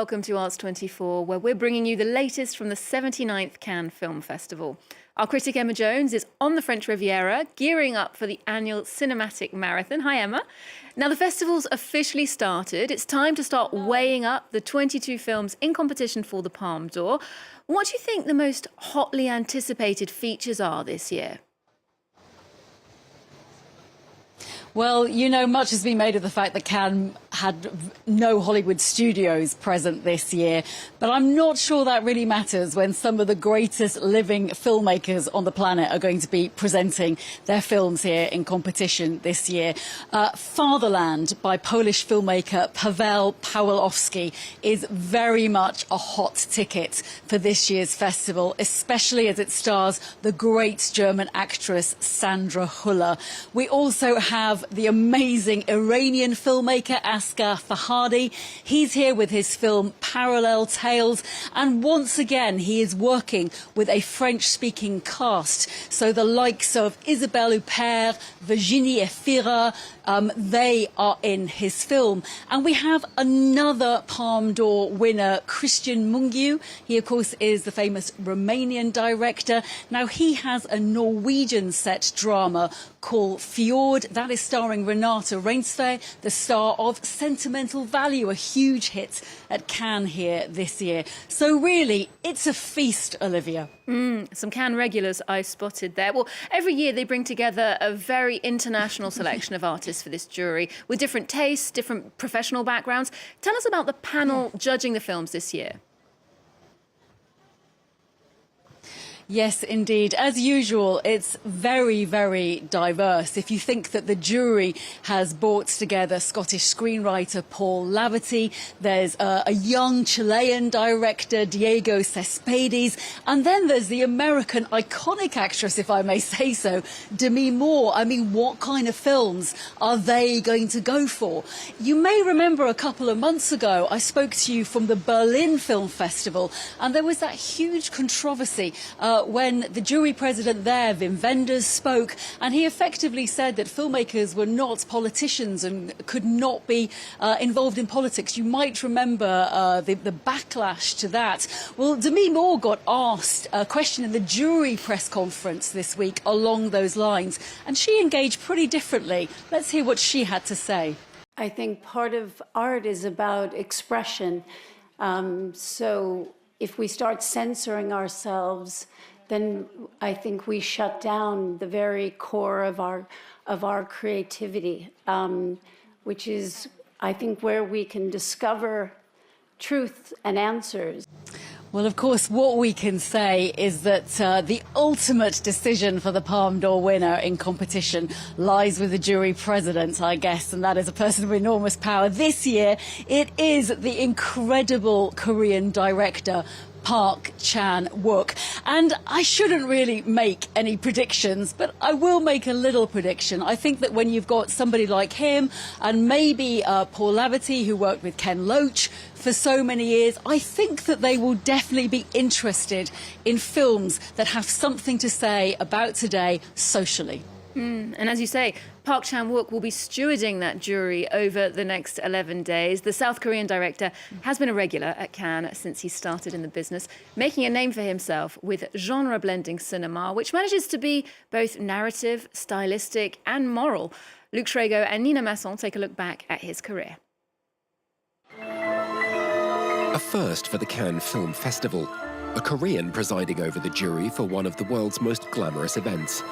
welcome to Arts 24, where we're bringing you the latest from the 79th Cannes Film Festival. Our critic Emma Jones is on the French Riviera, gearing up for the annual cinematic marathon. Hi, Emma. Now, the festival's officially started. It's time to start weighing up the 22 films in competition for the Palme d'Or. What do you think the most hotly anticipated features are this year? Well, you know, much has been made of the fact that Cannes had no Hollywood studios present this year, but I'm not sure that really matters when some of the greatest living filmmakers on the planet are going to be presenting their films here in competition this year. Fatherland by Polish filmmaker Paweł Pawłowski is very much a hot ticket for this year's festival, especially as it stars the great German actress Sandra Hüller. We also have the amazing Iranian filmmaker Asghar Farhadi. He's here with his film Parallel Tales, and once again he is working with a French-speaking cast. So the likes of Isabelle Huppert, Virginie Efira, they are in his film. And we have another Palme d'Or winner, Cristian Mungiu. He, of course, is the famous Romanian director. Now, he has a Norwegian set drama called Fjord. That is starring Renate Reinsve, the star of Sentimental Value, a huge hit at Cannes here this year. So really, it's a feast, Olivia. Some Cannes regulars I spotted there. Well, every year they bring together a very international selection of artists for this jury with different tastes, different professional backgrounds. Tell us about the panel judging the films this year. Yes, indeed. As usual, it's very, very diverse. If you think that the jury has brought together Scottish screenwriter Paul Laverty, there's a young Chilean director, Diego Cespedes, and then there's the American iconic actress, if I may say so, Demi Moore. I mean, what kind of films are they going to go for? You may remember a couple of months ago, I spoke to you from the Berlin Film Festival, and there was that huge controversy when the jury president there, Wim Wenders, spoke, and he effectively said that filmmakers were not politicians and could not be involved in politics. You might remember the backlash to that. Well, Demi Moore got asked a question in the jury press conference this week along those lines, and she engaged pretty differently. Let's hear what she had to say. I think part of art is about expression. So if we start censoring ourselves, then I think we shut down the very core of our creativity, which is, I think, where we can discover truth and answers. Well, of course, what we can say is that the ultimate decision for the Palme d'Or winner in competition lies with the jury president, I guess, and that is a person of enormous power. This year, it is the incredible Korean director, Park Chan-wook. And I shouldn't really make any predictions, but I will make a little prediction. I think that when you've got somebody like him and maybe Paul Laverty, who worked with Ken Loach for so many years, I think that they will definitely be interested in films that have something to say about today socially. And as you say, Park Chan-wook will be stewarding that jury over the next 11 days. The South Korean director has been a regular at Cannes since he started in the business, making a name for himself with genre-blending cinema, which manages to be both narrative, stylistic and moral. Luc Schrago and Nina Masson take a look back at his career. A first for the Cannes Film Festival, a Korean presiding over the jury for one of the world's most glamorous events.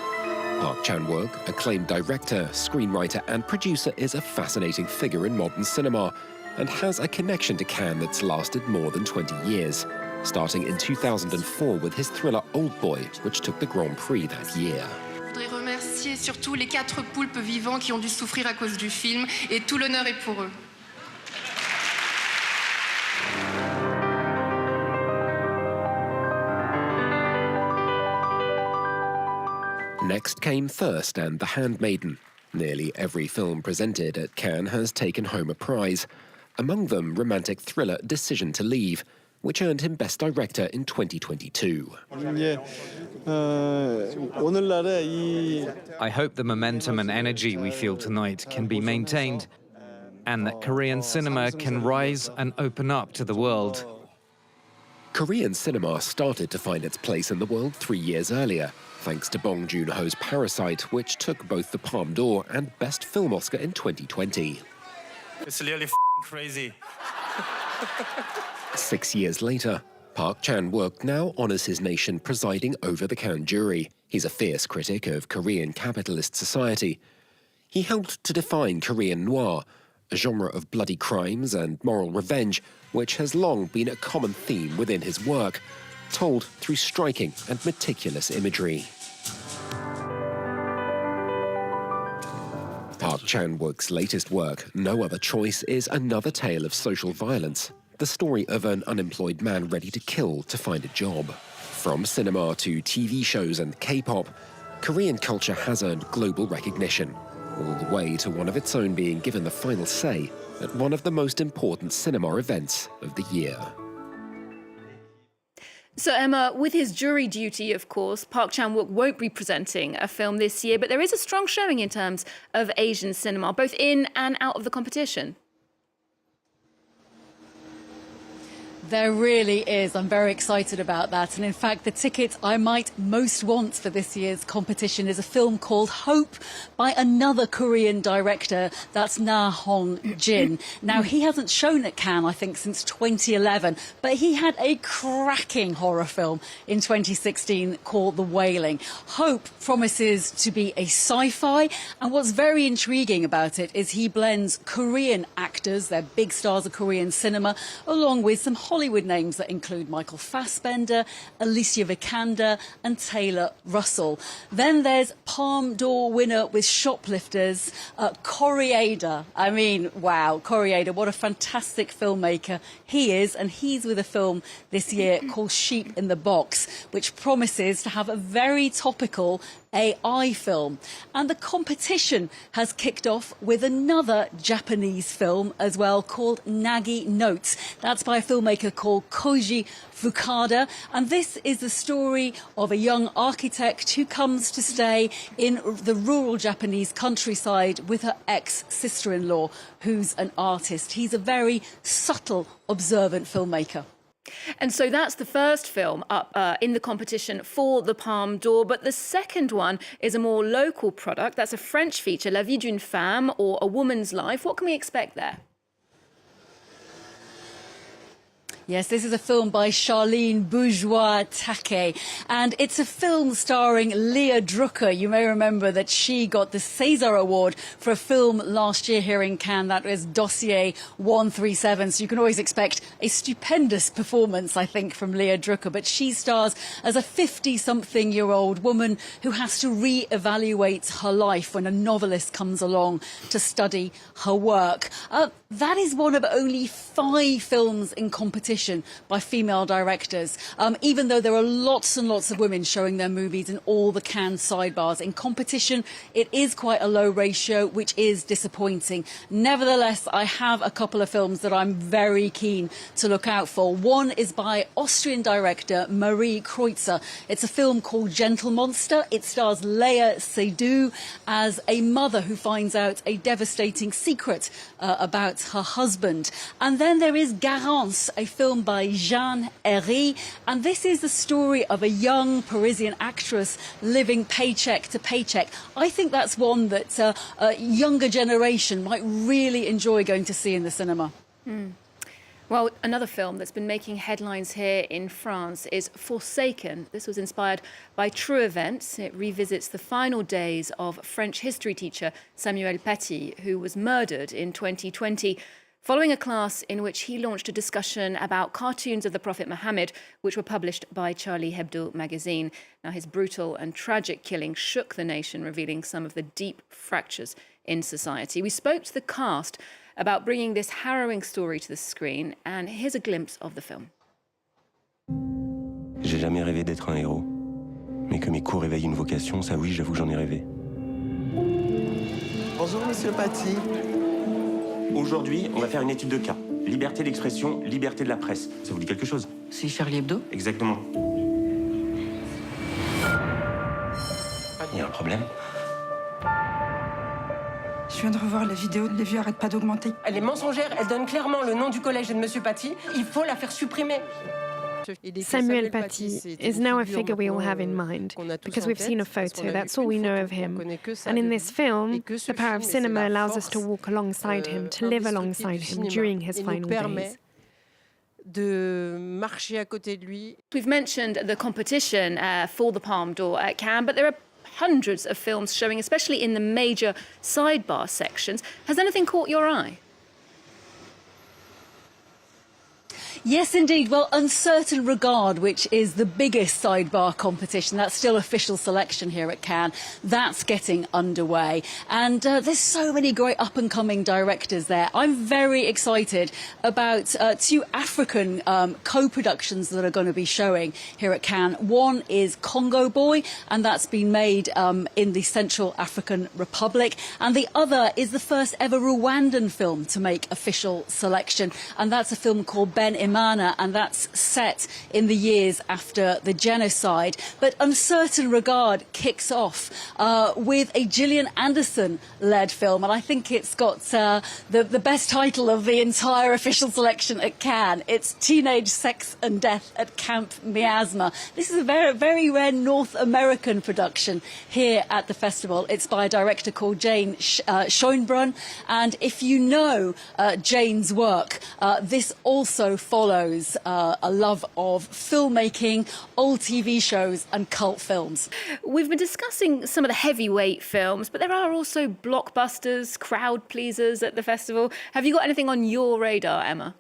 Park Chan-wook, acclaimed director, screenwriter and producer, is a fascinating figure in modern cinema and has a connection to Cannes that's lasted more than 20 years, starting in 2004 with his thriller Old Boy, which took the Grand Prix that year. Je voudrais remercier surtout les 4 poulpes vivants qui ont dû souffrir à cause du film, et tout l'honneur est pour eux. Next came Thirst and The Handmaiden. Nearly every film presented at Cannes has taken home a prize. Among them, romantic thriller Decision to Leave, which earned him Best Director in 2022. I hope the momentum and energy we feel tonight can be maintained. and that Korean cinema can rise and open up to the world. Korean cinema started to find its place in the world 3 years earlier, thanks to Bong Joon-ho's Parasite, which took both the Palme d'Or and Best Film Oscar in 2020. It's really crazy. 6 years later, Park Chan-wook now honors his nation presiding over the Cannes jury. He's a fierce critic of Korean capitalist society. He helped to define Korean noir, a genre of bloody crimes and moral revenge, which has long been a common theme within his work, told through striking and meticulous imagery. Park Chan-wook's latest work, No Other Choice, is another tale of social violence, the story of an unemployed man ready to kill to find a job. From cinema to TV shows and K-pop, Korean culture has earned global recognition, all the way to one of its own being given the final say at one of the most important cinema events of the year. So, Emma, with his jury duty, of course, Park Chan-wook won't be presenting a film this year, but there is a strong showing in terms of Asian cinema, both in and out of the competition. There really is. I'm very excited about that. And in fact, the ticket I might most want for this year's competition is a film called Hope by another Korean director. That's Na Hong-jin. Now, he hasn't shown at Cannes, I think, since 2011, but he had a cracking horror film in 2016 called The Wailing. Hope promises to be a sci-fi. And what's very intriguing about it is he blends Korean actors, they're big stars of Korean cinema, along with some Hollywood names that include Michael Fassbender, Alicia Vikander and Taylor Russell. Then there's Palme d'Or winner with Shoplifters, Correader. I mean, wow, Correader, what a fantastic filmmaker he is. And he's with a film this year called Sheep in the Box, which promises to have a very topical AI film. And the competition has kicked off with another Japanese film as well called Nagi Notes. That's by a filmmaker called Koji Fukada. And this is the story of a young architect who comes to stay in the rural Japanese countryside with her ex-sister-in-law, who's an artist. He's a very subtle, observant filmmaker. And so that's the first film up in the competition for the Palme d'Or. But the second one is a more local product. That's a French feature, La Vie d'une Femme, or A Woman's Life. What can we expect there? Yes, this is a film by Charlene Bourgeois-Taquet, and it's a film starring Leah Drucker. You may remember that she got the César Award for a film last year here in Cannes. That was Dossier 137, so you can always expect a stupendous performance, I think, from Leah Drucker. But she stars as a 50-something-year-old woman who has to re-evaluate her life when a novelist comes along to study her work. That is one of only 5 films in competition by female directors, even though there are lots and lots of women showing their movies in all the Cannes sidebars. In competition, it is quite a low ratio, which is disappointing. Nevertheless, I have a couple of films that I'm very keen to look out for. One is by Austrian director Marie Kreutzer. It's a film called Gentle Monster. It stars Léa Seydoux as a mother who finds out a devastating secret about her husband. And then there is Garance, a film by Jeanne Herry, and this is the story of a young Parisian actress living paycheck to paycheck. I think that's one that a younger generation might really enjoy going to see in the cinema. Well, another film that's been making headlines here in France is Forsaken. This was inspired by true events. It revisits the final days of French history teacher Samuel Paty, who was murdered in 2020 following a class in which he launched a discussion about cartoons of the Prophet Muhammad, which were published by Charlie Hebdo magazine. Now, his brutal and tragic killing shook the nation, revealing some of the deep fractures in society. We spoke to the cast about bringing this harrowing story to the screen, and here's a glimpse of the film. J'ai jamais rêvé d'être un héros, mais que mes coups réveillent une vocation, ça oui, j'avoue que j'en ai rêvé. Bonjour, monsieur Paty. Aujourd'hui, on va faire une étude de cas. Liberté d'expression, liberté de la presse. Ça vous dit quelque chose? C'est Charlie Hebdo? Exactement. Il y a un problème? Je Je viens de revoir les vidéos, les vues arrêtent pas d'augmenter. Elle est mensongère, elle donne clairement le nom du collège et de Monsieur Paty. Il faut la faire supprimer. Samuel Paty is now a figure we all have in mind, because we've seen a photo, that's all we know of him. And in this film, the power of cinema allows us to walk alongside him, to live alongside him during his final days. We've mentioned the competition for the Palme d'Or at Cannes, but there are hundreds of films showing, especially in the major sidebar sections. Has anything caught your eye? Yes, indeed. Well, Uncertain Regard, which is the biggest sidebar competition, that's still official selection here at Cannes, that's getting underway. And there's so many great up-and-coming directors there. I'm very excited about two African co-productions that are going to be showing here at Cannes. One is Congo Boy, and that's been made in the Central African Republic. And the other is the first ever Rwandan film to make official selection. And that's a film called Ben Imana, and that's set in the years after the genocide. But Uncertain Regard kicks off with a Gillian Anderson-led film, and I think it's got the best title of the entire official selection at Cannes. It's Teenage Sex and Death at Camp Miasma. This is a very, very rare North American production here at the festival. It's by a director called Jane Schoenbrunn, and if you know Jane's work, this also follows a love of filmmaking, old TV shows and cult films. We've been discussing some of the heavyweight films, but there are also blockbusters, crowd pleasers at the festival. Have you got anything on your radar, Emma?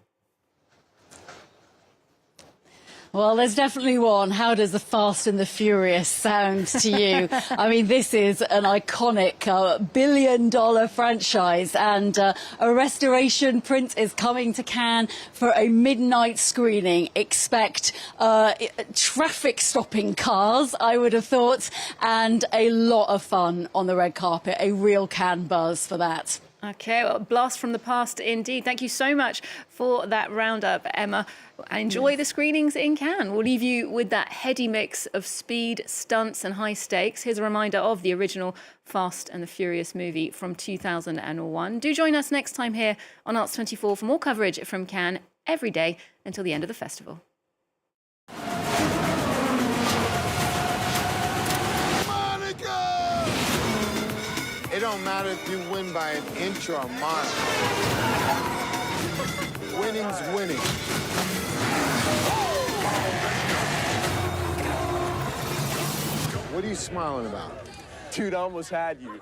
Well, there's definitely one. How does The Fast and the Furious sound to you? I mean, this is an iconic billion-dollar franchise, and a restoration print is coming to Cannes for a midnight screening. Expect traffic-stopping cars, I would have thought, and a lot of fun on the red carpet. A real Cannes buzz for that. Okay, well, blast from the past indeed. Thank you so much for that roundup, Emma. Enjoy the screenings in Cannes. We'll leave you with that heady mix of speed, stunts and high stakes. Here's a reminder of the original Fast and the Furious movie from 2001. Do join us next time here on Arts 24 for more coverage from Cannes every day until the end of the festival. It don't matter if you win by an inch or a mile. Winning's winning. What are you smiling about? Dude, I almost had you.